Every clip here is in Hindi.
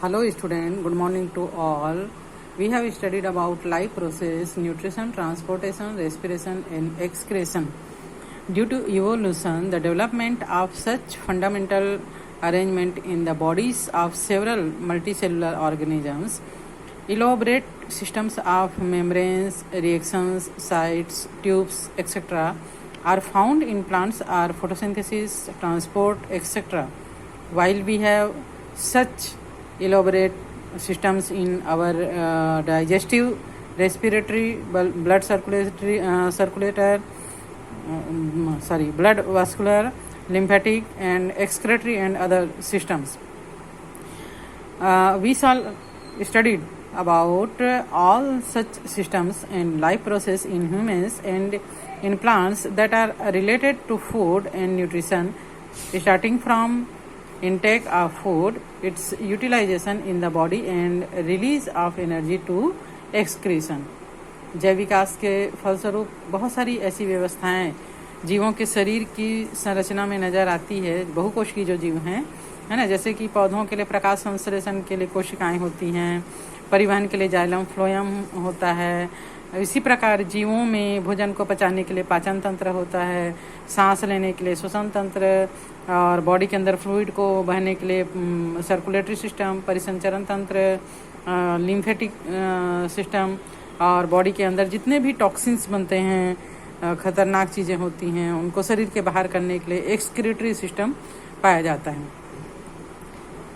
Hello student, good morning to all. We have studied about life process, nutrition, transportation, respiration and excretion. Due to evolution, the development of such fundamental arrangement in the bodies of several multicellular organisms, elaborate systems of membranes, reactions, sites, tubes, etc. are found in plants or photosynthesis, transport, etc. While we have such elaborate systems in our digestive, respiratory, blood blood vascular, lymphatic and excretory and other systems. We shall studied about all such systems and life process in humans and in plants that are related to food and nutrition, starting from intake of food, its utilization in the body and release of energy to excretion. जैव विकास के फलस्वरूप बहुत सारी ऐसी व्यवस्थाएं जीवों के शरीर की संरचना में नजर आती है, बहुकोश की जो जीव हैं, है ना, जैसे कि पौधों के लिए प्रकाश संश्लेषण के लिए कोशिकाएं होती हैं, परिवहन के लिए जाइलम फ्लोएम होता है, इसी प्रकार जीवों में भोजन को पचाने के लिए पाचन तंत्र होता है, सांस लेने के लिए श्वसन तंत्र और बॉडी के अंदर फ्लूइड को बहने के लिए सर्कुलेटरी सिस्टम, परिसंचरण तंत्र, लिम्फेटिक सिस्टम और बॉडी के अंदर जितने भी टॉक्सिन्स बनते हैं, खतरनाक चीज़ें होती हैं, उनको शरीर के बाहर करने के लिए एक्सक्रीटरी सिस्टम पाया जाता है.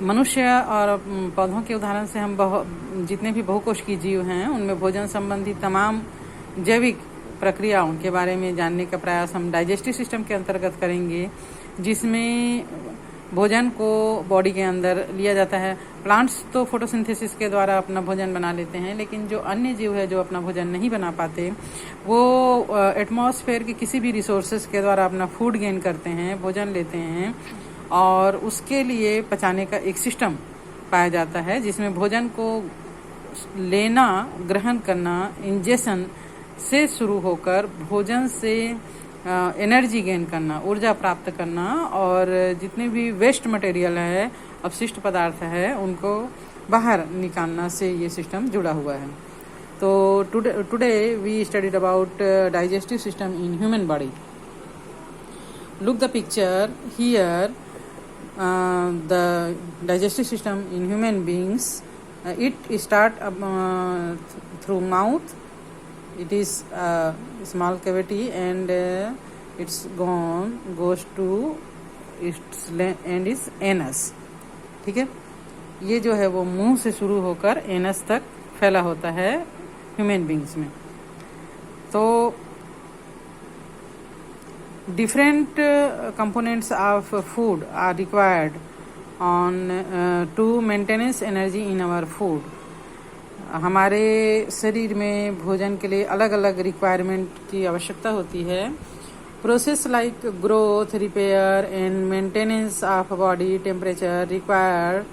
मनुष्य और पौधों के उदाहरण से हम जितने भी बहुकोश की जीव हैं उनमें भोजन संबंधी तमाम जैविक प्रक्रियाओं के बारे में जानने का प्रयास हम डाइजेस्टिव सिस्टम के अंतर्गत करेंगे, जिसमें भोजन को बॉडी के अंदर लिया जाता है. प्लांट्स तो फोटोसिंथेसिस के द्वारा अपना भोजन बना लेते हैं, लेकिन जो अन्य जीव है जो अपना भोजन नहीं बना पाते वो एटमॉस्फेयर के किसी भी रिसोर्सेज के द्वारा अपना फूड गेन करते हैं, भोजन लेते हैं और उसके लिए पचाने का एक सिस्टम पाया जाता है, जिसमें भोजन को लेना, ग्रहण करना, इंजेशन से शुरू होकर भोजन से एनर्जी गेन करना, ऊर्जा प्राप्त करना और जितने भी वेस्ट मटेरियल है, अपशिष्ट पदार्थ है, उनको बाहर निकालना से ये सिस्टम जुड़ा हुआ है. तो today we studied about digestive system in human body. Look the picture here. The digestive system in human beings, it start through mouth. It is a small cavity and it's goes to its end is anus. ठीक है, ये जो है वो मुंह से शुरू होकर एनस तक फैला होता है ह्यूमन बींग्स में. तो different components of food are required on to maintenance energy in our food. हमारे शरीर में भोजन के लिए अलग अलग रिक्वायरमेंट की आवश्यकता होती है. Process like growth, repair and maintenance of body temperature require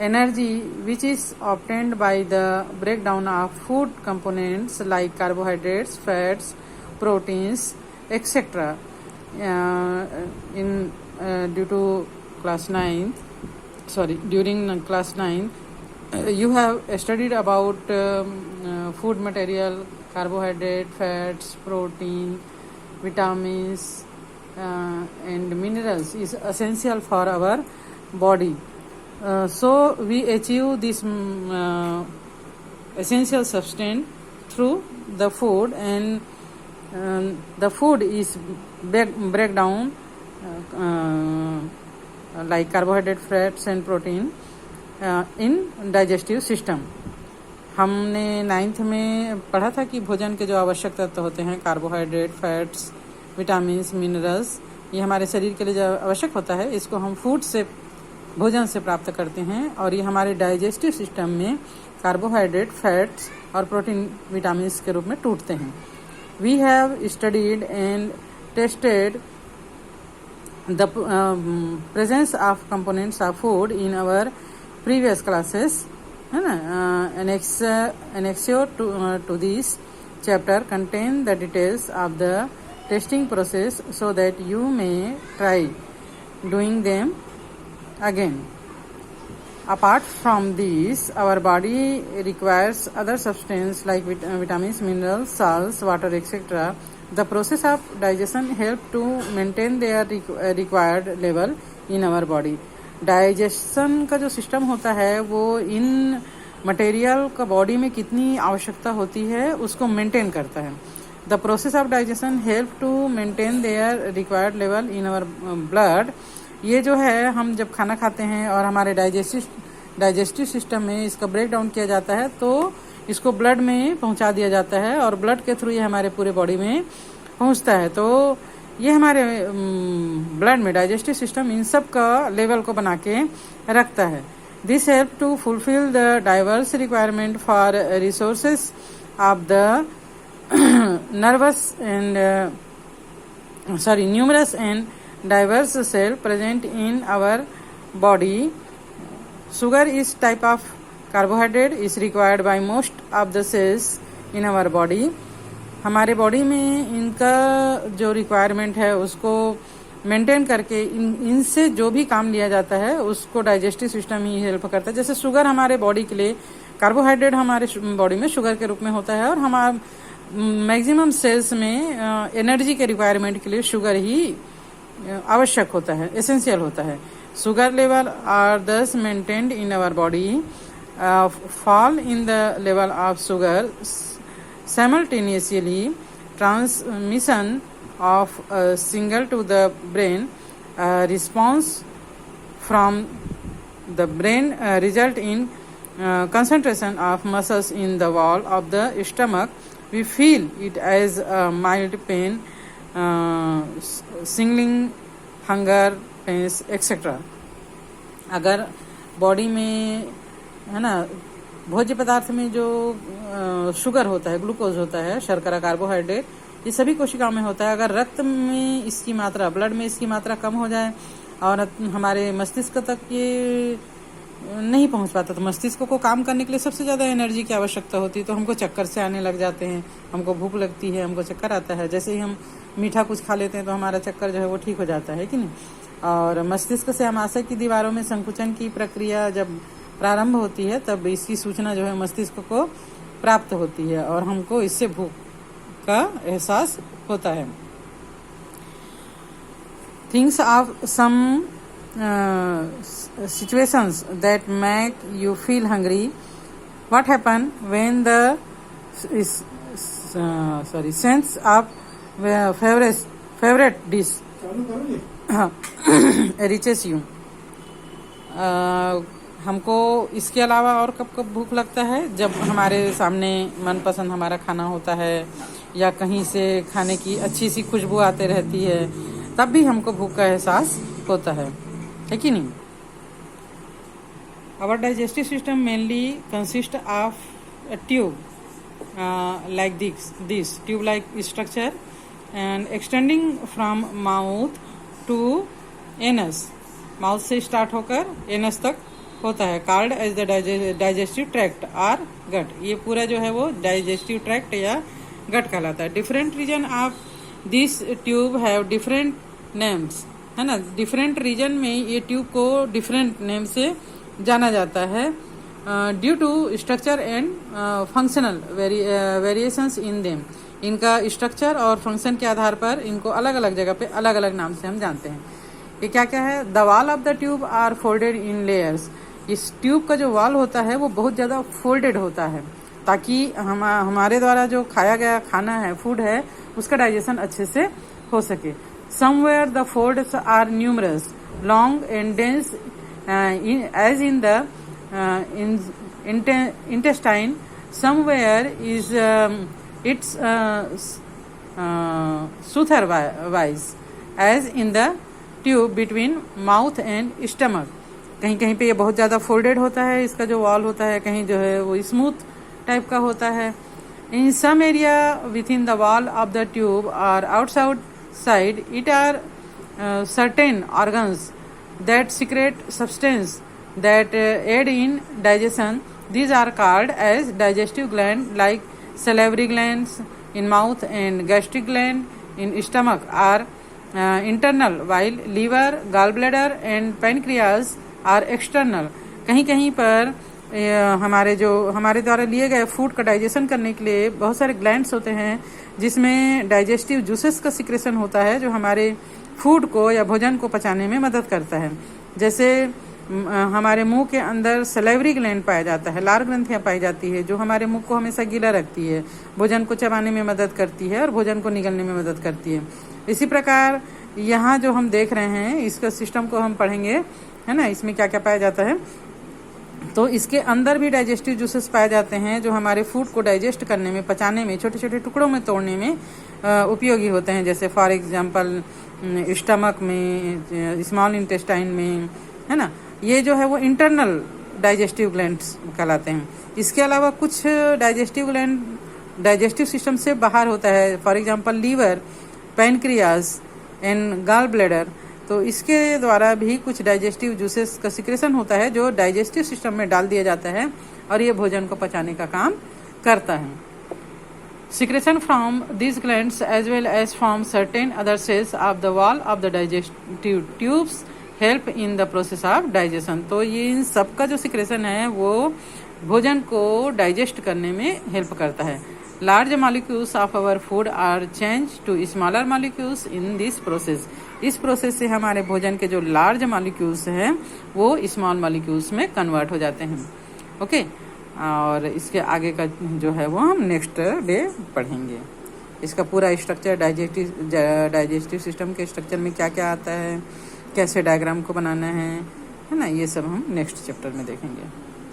energy which is obtained by the breakdown of food components like carbohydrates, fats, proteins, etc. During class 9 you have studied about food material, carbohydrate, fats, protein, vitamins and minerals is essential for our body. So we achieve this essential substance through the food, and the food is breakdown like carbohydrate, fats and protein in digestive system. हमने 9th में पढ़ा था कि भोजन के जो आवश्यक तत्व होते हैं, कार्बोहाइड्रेट, फैट्स, विटामिन्स, मिनरल्स, ये हमारे शरीर के लिए जो आवश्यक होता है इसको हम फूड से, भोजन से प्राप्त करते हैं और ये हमारे डाइजेस्टिव सिस्टम में कार्बोहाइड्रेट, फैट्स और प्रोटीन, विटामिन्स के रूप में टूटते हैं. We have studied and tested the presence of components of food in our previous classes, है ना. Annexure to this chapter contain the details of the testing process so that you may try doing them again. Apart from these, our body requires other substances like vitamins, minerals, salts, water, etc. The process of digestion help to maintain their required level in our body. Digestion का जो सिस्टम होता है वो इन मटेरियल का बॉडी में कितनी आवश्यकता होती है उसको मेंटेन करता है. The process of digestion help to maintain their required level in our blood. ये जो है हम जब खाना खाते हैं और हमारे डाइजेस्टिव सिस्टम में इसका ब्रेक डाउन किया जाता है तो इसको ब्लड में पहुंचा दिया जाता है और ब्लड के थ्रू ये हमारे पूरे बॉडी में पहुंचता है. तो ये हमारे ब्लड में डाइजेस्टिव सिस्टम इन सब का लेवल को बना के रखता है. This help to fulfil the diverse requirement for resources of the nervous and numerous and diverse cell present in our body. Sugar is type of carbohydrate is required by most of the cells in our body. हमारे बॉडी में इनका जो रिक्वायरमेंट है उसको मेंटेन करके इनसे जो भी काम लिया जाता है उसको डाइजेस्टिव सिस्टम ही हेल्प करता है. जैसे शुगर हमारे बॉडी के लिए कार्बोहाइड्रेट हमारे बॉडी में शुगर के रूप में होता है और हमारे मैक्सिमम सेल्स में एनर्जी के रिक्वायरमेंट के लिए शुगर ही आवश्यक होता है, एसेंशियल होता है. Sugar level are thus maintained in our body. Fall in the level of sugar simultaneously transmission of a signal to the brain. Response from the brain result in concentration of muscles in the wall of the stomach. We feel it as a mild pain, tingling, hunger, pains etcetera. अगर बॉडी में है ना भोज्य पदार्थ में जो शुगर होता है, ग्लूकोज होता है, शर्करा, कार्बोहाइड्रेट, ये सभी कोशिकाओं में होता है. अगर रक्त में इसकी मात्रा, ब्लड में इसकी मात्रा कम हो जाए और हमारे मस्तिष्क तक ये नहीं पहुंच पाता तो मस्तिष्क को काम करने के लिए सबसे ज़्यादा एनर्जी की आवश्यकता होती है. तो हमको चक्कर से आने लग जाते हैं, हमको भूख लगती है, हमको चक्कर आता है. जैसे ही हम मीठा कुछ खा लेते हैं तो हमारा चक्कर जो है वो ठीक हो जाता है कि नहीं. और मस्तिष्क से आमाशय की दीवारों में संकुचन की प्रक्रिया जब प्रारंभ होती है तब इसकी सूचना जो है मस्तिष्क को प्राप्त होती है और हमको इससे भूख का एहसास होता है. Things of some situations that make you feel hungry. What happen when the sense of favorite dish reaches you. हमको इसके अलावा और कब कब भूख लगता है? जब हमारे सामने मनपसंद हमारा खाना होता है या कहीं से खाने की अच्छी सी खुशबू आते रहती है तब भी हमको भूख का एहसास होता है कि नहीं. Our digestive system mainly consists of a tube like this tube-like structure and extending from mouth to anus. Mouth से स्टार्ट होकर एनस तक होता है. called as the digestive tract or gut. ये पूरा जो है वो digestive tract या gut कहलाता है. Different region of this tube have different names, है ना. डिफरेंट रीजन में ये ट्यूब को डिफरेंट नेम से जाना जाता है. Due to structure and functional variations in them. इनका स्ट्रक्चर और फंक्शन के आधार पर इनको अलग अलग जगह पे अलग अलग नाम से हम जानते हैं. ये क्या क्या है? The wall of the tube are folded in layers. इस ट्यूब का जो वॉल होता है वो बहुत ज़्यादा फोल्डेड होता है ताकि हमारे द्वारा जो खाया गया खाना है, फूड है, उसका डाइजेशन अच्छे से हो सके. Somewhere the folds are numerous, long and dense, as in the intestine. Somewhere is it's suture-wise, as in the tube between mouth and stomach. कहीं कहीं पे ये बहुत ज़्यादा फोल्डेड होता है, इसका जो वॉल होता है, कहीं जो है वो स्मूथ टाइप का होता है. In some area within the wall of the tube or outside it are certain organs that secrete substance that aid in digestion. These are called as digestive gland, like salivary glands in mouth and gastric gland in stomach are internal, while liver, gallbladder and pancreas are external. कहीं कहीं पर हमारे द्वारा लिए गए फूड का डाइजेशन करने के लिए बहुत सारे ग्लैंड्स होते हैं, जिसमें डाइजेस्टिव जूसेस का सिक्रेशन होता है, जो हमारे फूड को या भोजन को पचाने में मदद करता है। जैसे हमारे मुंह के अंदर सलेवरी ग्लैंड पाया जाता है, लार ग्रंथियां पाई जाती है, जो हमारे मुंह को हमेशा गीला रखती है, भोजन को चबाने में मदद करती है और भोजन को निगलने में मदद करती है। इसी प्रकार यहाँ जो हम देख रहे हैं, इसका सिस्टम को हम पढ़ेंगे, है ना, इसमें क्या क्या पाया जाता है। तो इसके अंदर भी डाइजेस्टिव जूसेस पाए जाते हैं, जो हमारे फूड को डाइजेस्ट करने में, पचाने में, छोटे छोटे टुकड़ों में तोड़ने में उपयोगी होते हैं। जैसे फॉर एग्जांपल स्टमक में, स्मॉल इंटेस्टाइन में, है ना, ये जो है वो इंटरनल डाइजेस्टिव ग्लैंड्स कहलाते हैं। इसके अलावा कुछ डाइजेस्टिव ग्लैंड डाइजेस्टिव सिस्टम से बाहर होता है, for example liver, pancreas and gall bladder. तो इसके द्वारा भी कुछ डाइजेस्टिव जूसेस का सिक्रेशन होता है, जो डाइजेस्टिव सिस्टम में डाल दिया जाता है और ये भोजन को पचाने का काम करता है। Secretion from these glands as well as from certain other cells of the wall of the digestive tubes help in the process of digestion। तो ये इन सब का जो सिक्रेशन है वो भोजन को डाइजेस्ट करने में हेल्प करता है। Large molecules of our food are change to smaller molecules in this process. इस प्रोसेस से हमारे भोजन के जो लार्ज मॉलिक्यूल्स हैं वो स्मॉल मॉलिक्यूल्स में कन्वर्ट हो जाते हैं। ओके, और इसके आगे का जो है वो हम नेक्स्ट डे पढ़ेंगे। इसका पूरा स्ट्रक्चर, डाइजेस्टिव सिस्टम के स्ट्रक्चर में क्या क्या आता है, कैसे डायग्राम को बनाना है ना, ये सब हम नेक्स्ट चैप्टर में देखेंगे।